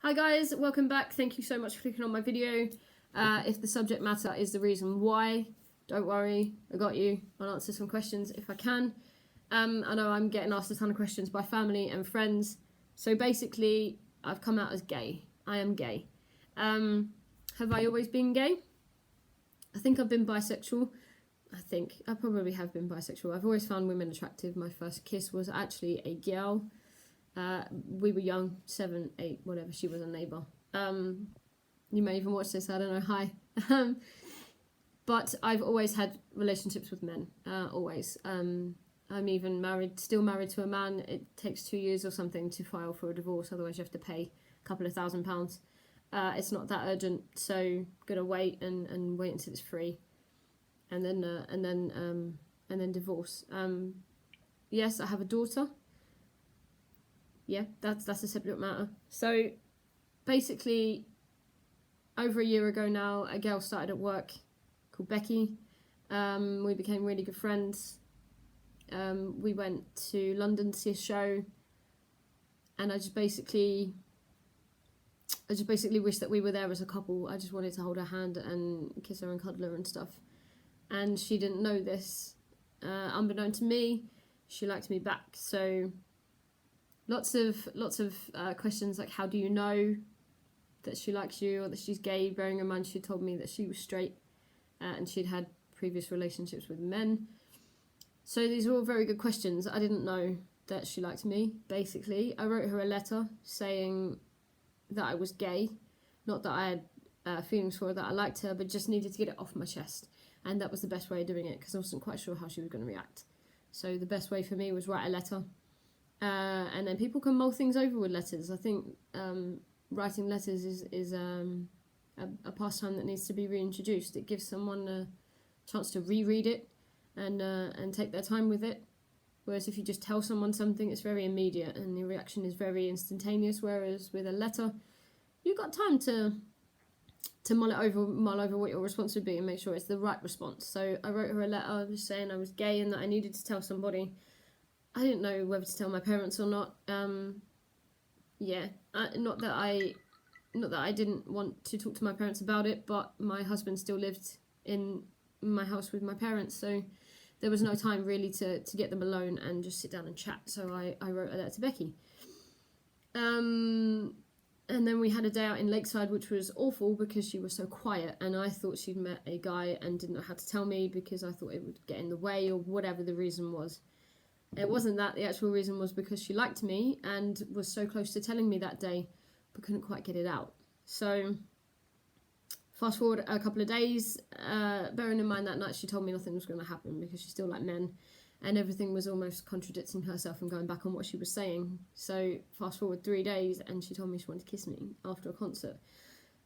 Hi guys, welcome back. Thank you so much for clicking on my video. If the subject matter is the reason why, don't worry, I got you. I'll answer some questions if I can. I know I'm getting asked a ton of questions by family and friends. So basically, I've come out as gay. I am gay. Have I always been gay? I think I've been bisexual. I probably have been bisexual. I've always found women attractive. My first kiss was actually a girl. We were young, 7, 8, whatever. She was a neighbour. You may even watch this, I don't know, hi. But I've always had relationships with men, always. I'm even still married to a man. It takes 2 years or something to file for a divorce, otherwise you have to pay a couple of £1,000. It's not that urgent, so gonna wait and wait until it's free, and then divorce. Yes, I have a daughter. Yeah, that's a separate matter. So basically, over a year ago now, a girl started at work called Becky. We became really good friends. We went to London to see a show, and I just basically wished that we were there as a couple. I just wanted to hold her hand and kiss her and cuddle her and stuff. And she didn't know this. Unbeknown to me, she liked me back. So lots of questions like, how do you know that she likes you or that she's gay? Bearing in mind she told me that she was straight and she'd had previous relationships with men. So these are all very good questions. I didn't know that she liked me, basically. I wrote her a letter saying that I was gay. Not that I had feelings for her, that I liked her, but just needed to get it off my chest. And that was the best way of doing it because I wasn't quite sure how she was going to react. So the best way for me was write a letter. And then people can mull things over with letters. I think writing letters is a pastime that needs to be reintroduced. It gives someone a chance to reread it and take their time with it. Whereas if you just tell someone something, it's very immediate and your reaction is very instantaneous. Whereas with a letter, you've got time to mull over what your response would be and make sure it's the right response. So I wrote her a letter just saying I was gay and that I needed to tell somebody. I didn't know whether to tell my parents or not. Not that I didn't want to talk to my parents about it, but my husband still lived in my house with my parents, so there was no time really to get them alone and just sit down and chat. So I wrote a letter to Becky. And then we had a day out in Lakeside, which was awful because she was so quiet, and I thought she'd met a guy and didn't know how to tell me because I thought it would get in the way or whatever the reason was. It wasn't that. The actual reason was because she liked me and was so close to telling me that day, but couldn't quite get it out. So fast forward a couple of days, bearing in mind that night she told me nothing was going to happen because she still liked men and everything was almost contradicting herself and going back on what she was saying. So fast forward 3 days and she told me she wanted to kiss me after a concert.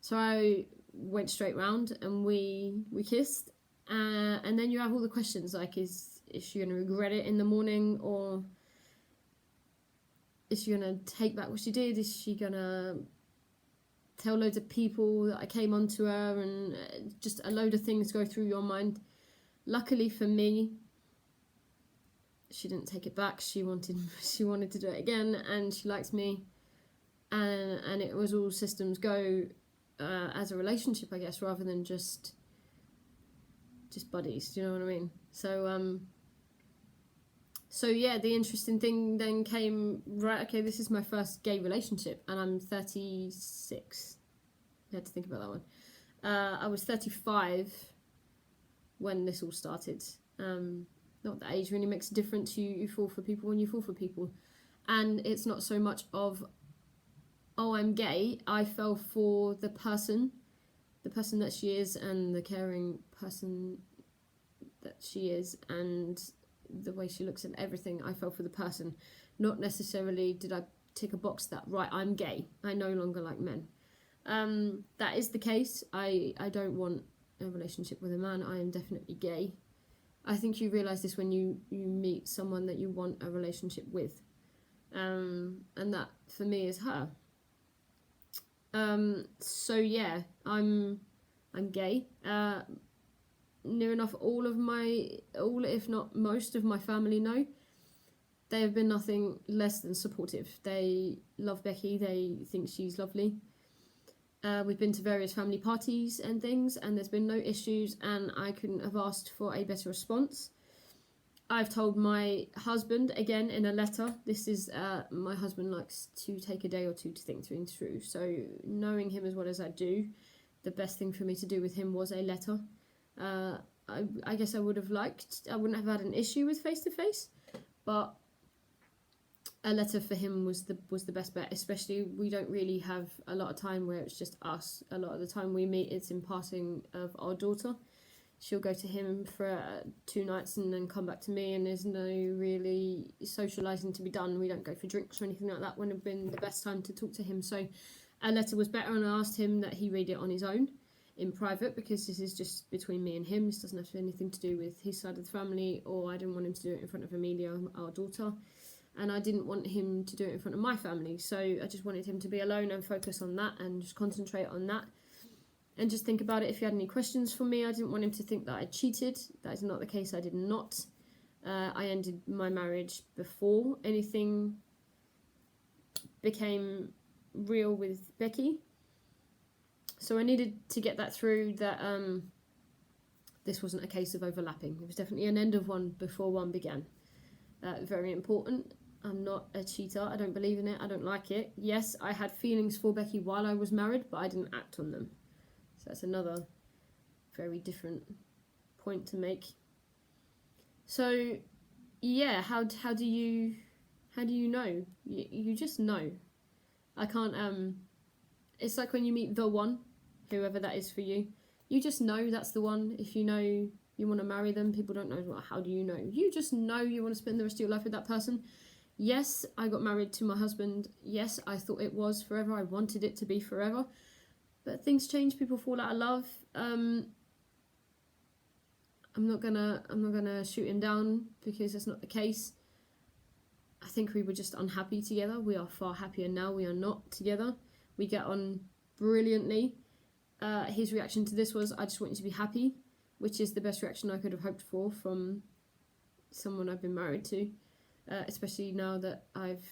So I went straight round and we kissed. And then you have all the questions like, is she going to regret it in the morning, or is she going to take back what she did? Is she going to tell loads of people that I came onto her, and just a load of things go through your mind? Luckily for me, she didn't take it back. She wanted to do it again, and she liked me, and it was all systems go as a relationship, I guess, rather than just buddies. Do you know what I mean? So yeah, the interesting thing then came, right, okay, this is my first gay relationship, and I'm 36. I had to think about that one. I was 35 when this all started. Not that age really makes a difference. You fall for people when you fall for people. And it's not so much of, oh, I'm gay. I fell for the person that she is and the caring person that she is and the way she looks at everything. I fell for the person, not necessarily did I tick a box that, right, I'm gay, I no longer like men. That is the case. I don't want a relationship with a man. I am definitely gay. I think you realise this when you meet someone that you want a relationship with, and that for me is her. So yeah, I'm gay. Near enough all if not most of my family know. They have been nothing less than supportive. They love Becky, they think she's lovely. We've been to various family parties and things, and there's been no issues, and I couldn't have asked for a better response. I've told my husband, again in a letter, this is, my husband likes to take a day or two to think things through, so knowing him as well as I do, the best thing for me to do with him was a letter. I guess I wouldn't have had an issue with face-to-face, but a letter for him was the best bet, especially we don't really have a lot of time where it's just us. A lot of the time we meet, it's in passing of our daughter. She'll go to him for 2 nights and then come back to me, and there's no really socialising to be done. We don't go for drinks or anything like that. Wouldn't have been the best time to talk to him. So a letter was better, and I asked him that he read it on his own in private, because this is just between me and him. This doesn't have anything to do with his side of the family, or I didn't want him to do it in front of Amelia, our daughter, and I didn't want him to do it in front of my family. So I just wanted him to be alone and focus on that and just concentrate on that. And just think about it if you had any questions for me. I didn't want him to think that I cheated. That is not the case. I did not. I ended my marriage before anything became real with Becky. So I needed to get that through, that this wasn't a case of overlapping. It was definitely an end of one before one began. Very important. I'm not a cheater. I don't believe in it. I don't like it. Yes, I had feelings for Becky while I was married, but I didn't act on them. So that's another very different point to make. So yeah, how do you know? You just know. I can't it's like when you meet the one, whoever that is for you. You just know that's the one. If you know you want to marry them, people don't know, well, how do you know? You just know you want to spend the rest of your life with that person. Yes, I got married to my husband. Yes, I thought it was forever. I wanted it to be forever. But things change, people fall out of love. I'm not gonna shoot him down, because that's not the case. I think we were just unhappy together. We are far happier now. We are not together. We get on brilliantly. His reaction to this was, I just want you to be happy, which is the best reaction I could have hoped for from someone I've been married to, especially now that I've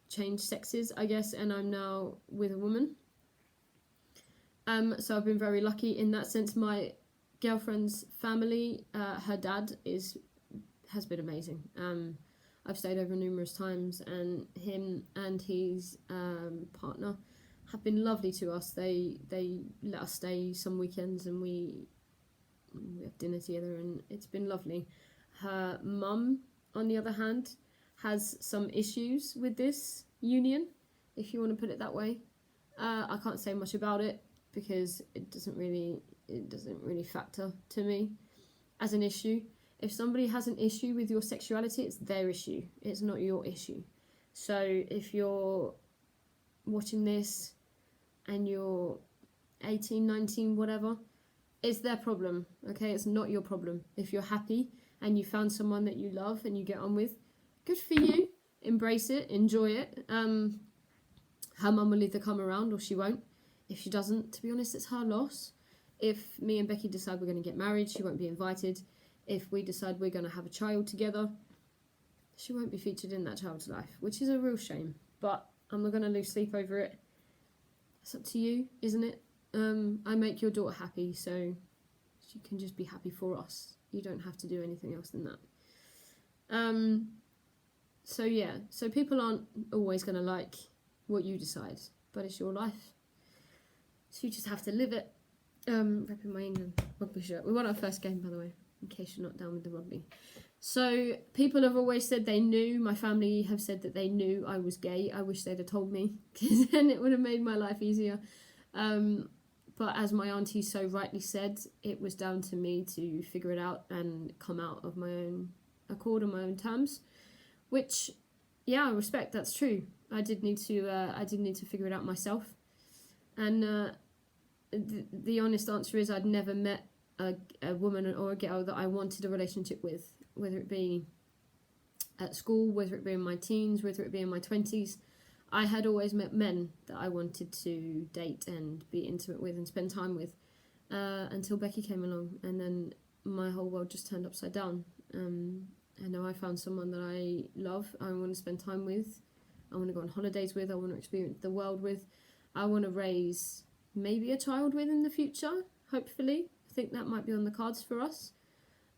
changed sexes, I guess, and I'm now with a woman. So I've been very lucky in that sense. My girlfriend's family, her dad has been amazing. I've stayed over numerous times, and him and his partner have been lovely to us. They let us stay some weekends, and we have dinner together, and it's been lovely. Her mum, on the other hand, has some issues with this union, if you want to put it that way. I can't say much about it, because it doesn't really factor to me as an issue. If somebody has an issue with your sexuality, it's their issue. It's not your issue. So if you're watching this and you're 18, 19, whatever, it's their problem, okay? It's not your problem. If you're happy and you found someone that you love and you get on with, good for you. Embrace it, enjoy it. Her mum will either come around or she won't. If she doesn't, to be honest, it's her loss. If me and Becky decide we're going to get married, she won't be invited. If we decide we're going to have a child together, she won't be featured in that child's life, which is a real shame. But I'm not going to lose sleep over it. It's up to you, isn't it? I make your daughter happy, so she can just be happy for us. You don't have to do anything else than that. So yeah, so people aren't always going to like what you decide, but it's your life. So you just have to live it. Repping my England rugby shirt. We won our first game, by the way, in case you're not down with the rugby. So people have always said they knew. My family have said that they knew I was gay. I wish they'd have told me, because then it would have made my life easier. But as my auntie so rightly said, it was down to me to figure it out and come out of my own accord on my own terms. Which, yeah, I respect. That's true. I did need to figure it out myself. And the honest answer is I'd never met a woman or a girl that I wanted a relationship with, whether it be at school, whether it be in my teens, whether it be in my 20s. I had always met men that I wanted to date and be intimate with and spend time with, until Becky came along, and then my whole world just turned upside down. And now I found someone that I love, I want to spend time with, I want to go on holidays with, I want to experience the world with, I want to raise maybe a child with in the future, hopefully. I think that might be on the cards for us.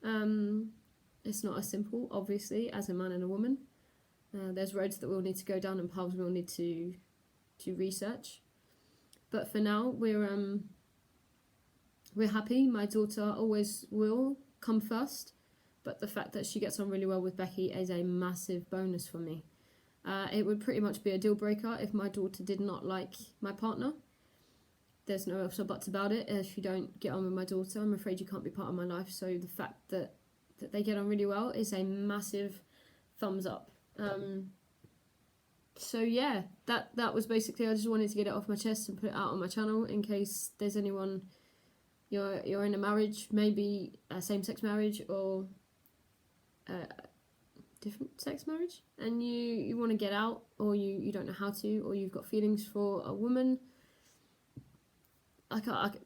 It's not as simple, obviously, as a man and a woman. There's roads that we'll need to go down and paths we'll need to research. But for now, we're happy. My daughter always will come first, but the fact that she gets on really well with Becky is a massive bonus for me. It would pretty much be a deal breaker if my daughter did not like my partner. There's no ifs or buts about it. If you don't get on with my daughter, I'm afraid you can't be part of my life. So the fact that they get on really well is a massive thumbs up. So yeah, that was basically, I just wanted to get it off my chest and put it out on my channel in case there's anyone, you're in a marriage, maybe a same-sex marriage or different sex marriage, and you want to get out, or you don't know how to, or you've got feelings for a woman.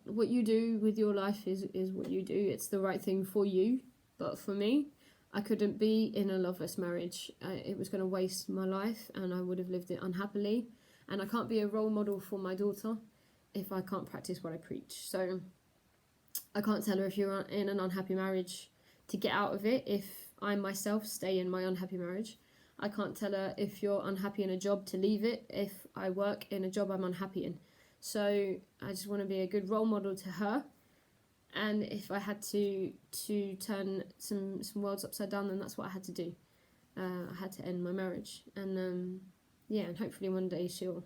What you do with your life is what you do. It's the right thing for you, but for me, I couldn't be in a loveless marriage. It was going to waste my life and I would have lived it unhappily, and I can't be a role model for my daughter if I can't practice what I preach. So I can't tell her if you're in an unhappy marriage to get out of it if I myself stay in my unhappy marriage. I can't tell her if you're unhappy in a job to leave it if I work in a job I'm unhappy in. So I just want to be a good role model to her, and if I had to turn some worlds upside down, then that's what I had to do. I had to end my marriage, and yeah, and hopefully one day she'll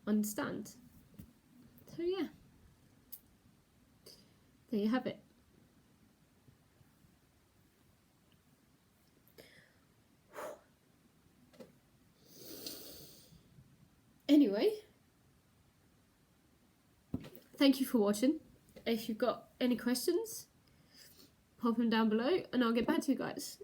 understand. So yeah, there you have it. Anyway, thank you for watching. If you've got any questions, pop them down below and I'll get back to you guys.